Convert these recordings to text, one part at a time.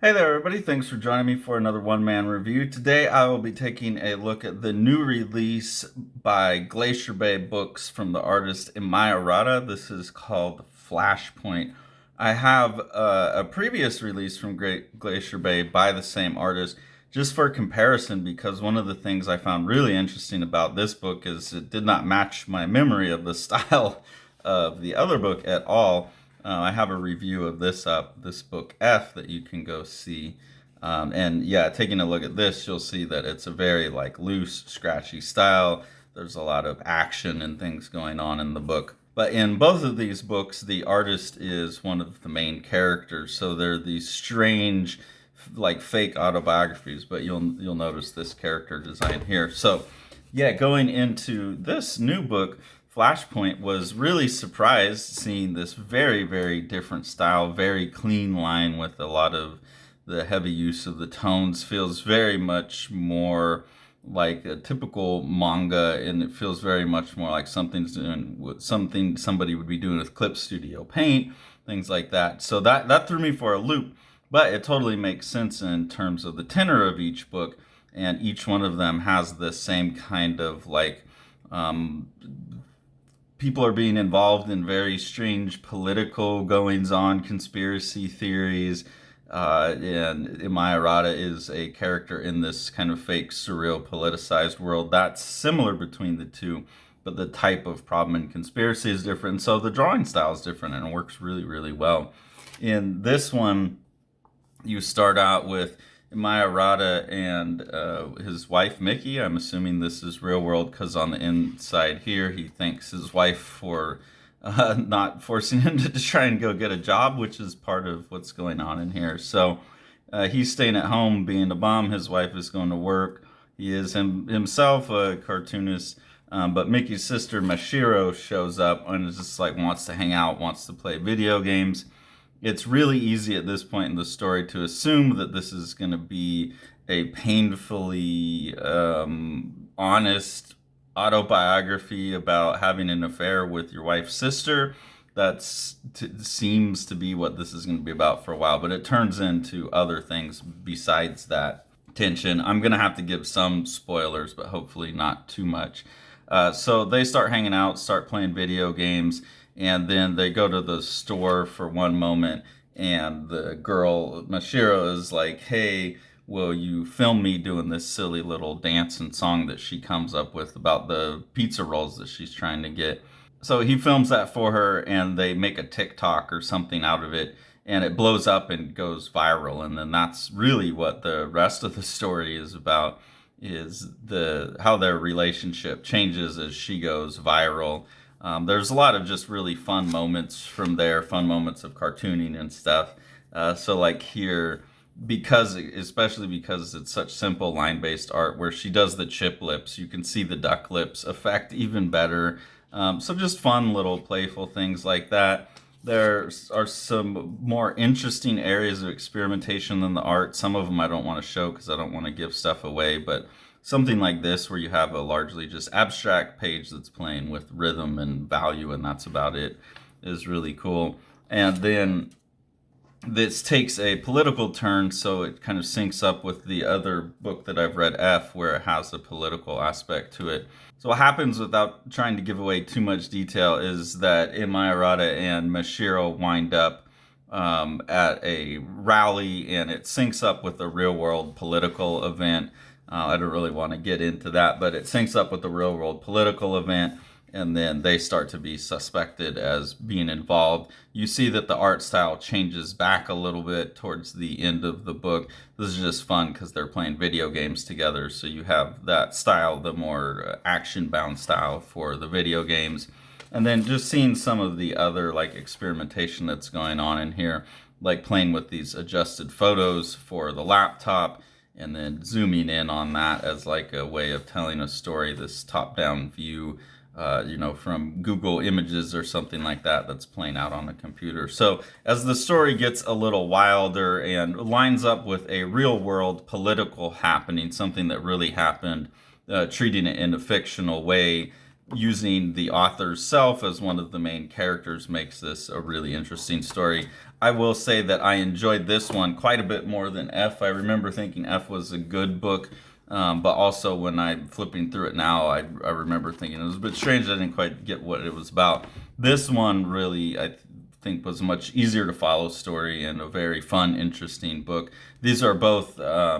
Hey there, everybody. Thanks for joining me for another one-man review. Today, I will be taking a look at the new release by Glacier Bay Books from the artist Imai Irata. This is called Flashpoint. I have a previous release from Glacier Bay by the same artist, just for comparison, because one of the things I found really interesting about this book is it did not match my memory of the style of the other book at all. I have a review of this book F, that you can go see. And yeah, taking a look at this, you'll see that it's a very loose, scratchy style. There's a lot of action and things going on in the book. But in both of these books, the artist is one of the main characters. So they're these strange, fake autobiographies. But you'll notice this character design here. So yeah, going into this new book, Flashpoint, was really surprised seeing this very, very different style, very clean line with a lot of the heavy use of the tones. Feels very much more like a typical manga, and it feels very much more like something somebody would be doing with Clip Studio Paint, things like that. So that threw me for a loop, but it totally makes sense in terms of the tenor of each book, and each one of them has the same kind of people are being involved in very strange political goings on, conspiracy theories, and Imai Irata is a character in this kind of fake, surreal, politicized world. That's similar between the two, but the type of problem and conspiracy is different. So the drawing style is different, and it works really, really well. In this one, you start out with Imai Irata and his wife Mickey. I'm assuming this is real world because on the inside here he thanks his wife for not forcing him to try and go get a job, which is part of what's going on in here. So he's staying at home being a bum. His wife is going to work. He is himself a cartoonist, but Mickey's sister Mashiro shows up and is just wants to hang out, wants to play video games. It's really easy at this point in the story to assume that this is going to be a painfully honest autobiography about having an affair with your wife's sister. That seems to be what this is going to be about for a while, but it turns into other things besides that tension. I'm going to have to give some spoilers, but hopefully not too much. So they start hanging out, start playing video games, and then they go to the store for one moment, and the girl, Mashiro, is like, hey, will you film me doing this silly little dance and song that she comes up with about the pizza rolls that she's trying to get? So he films that for her, and they make a TikTok or something out of it, and it blows up and goes viral. And then that's really what the rest of the story is about, is how their relationship changes as she goes viral. There's a lot of just really fun moments from there, fun moments of cartooning and stuff. So here, especially because it's such simple line-based art, where she does the chip lips, you can see the duck lips effect even better. So just fun little playful things like that. There are some more interesting areas of experimentation than the art. Some of them I don't want to show because I don't want to give stuff away, but something like this where you have a largely just abstract page that's playing with rhythm and value, and that's about it, is really cool. And then this takes a political turn, so it kind of syncs up with the other book that I've read, F, where it has a political aspect to it. So what happens, without trying to give away too much detail, is that Imai Irata and Mashiro wind up at a rally, and it syncs up with a real-world political event. I don't really want to get into that, but it syncs up with the real-world political event, and then they start to be suspected as being involved. You see that the art style changes back a little bit towards the end of the book. This is just fun because they're playing video games together, so you have that style, the more action-bound style for the video games. And then just seeing some of the other experimentation that's going on in here, like playing with these adjusted photos for the laptop, and then zooming in on that as a way of telling a story, this top-down view, from Google Images or something like that that's playing out on a computer. So as the story gets a little wilder and lines up with a real-world political happening, something that really happened, treating it in a fictional way, using the author's self as one of the main characters makes this a really interesting story. I will say that I enjoyed this one quite a bit more than F. I remember thinking F was a good book, but also when I'm flipping through it now, I remember thinking it was a bit strange. I didn't quite get what it was about. This one really, I think, was a much easier to follow story and a very fun, interesting book. These are both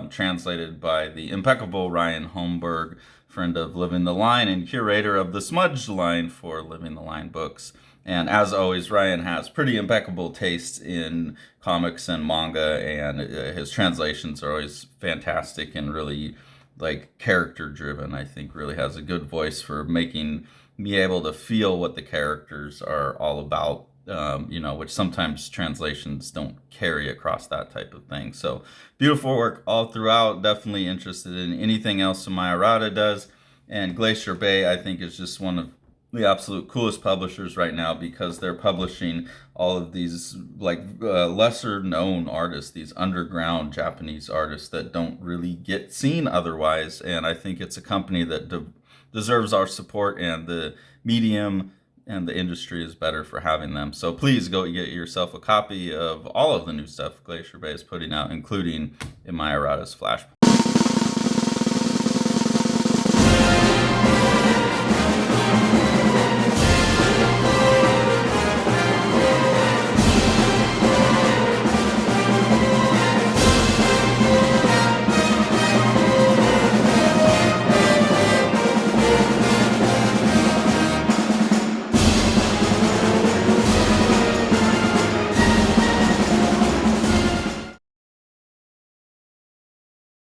translated by the impeccable Ryan Holmberg, friend of Living the Line and curator of the Smudged line for Living the Line books. And as always, Ryan has pretty impeccable taste in comics and manga, and his translations are always fantastic and really like character driven. I think really has a good voice for making me able to feel what the characters are all about. Which sometimes translations don't carry across that type of thing. So beautiful work all throughout. Definitely interested in anything else Imai Irata does. And Glacier Bay, I think, is just one of the absolute coolest publishers right now because they're publishing all of these like lesser known artists, these underground Japanese artists that don't really get seen otherwise. And I think it's a company that deserves our support, and the medium and the industry is better for having them. So please go get yourself a copy of all of the new stuff Glacier Bay is putting out, including Imai Irata's Flash.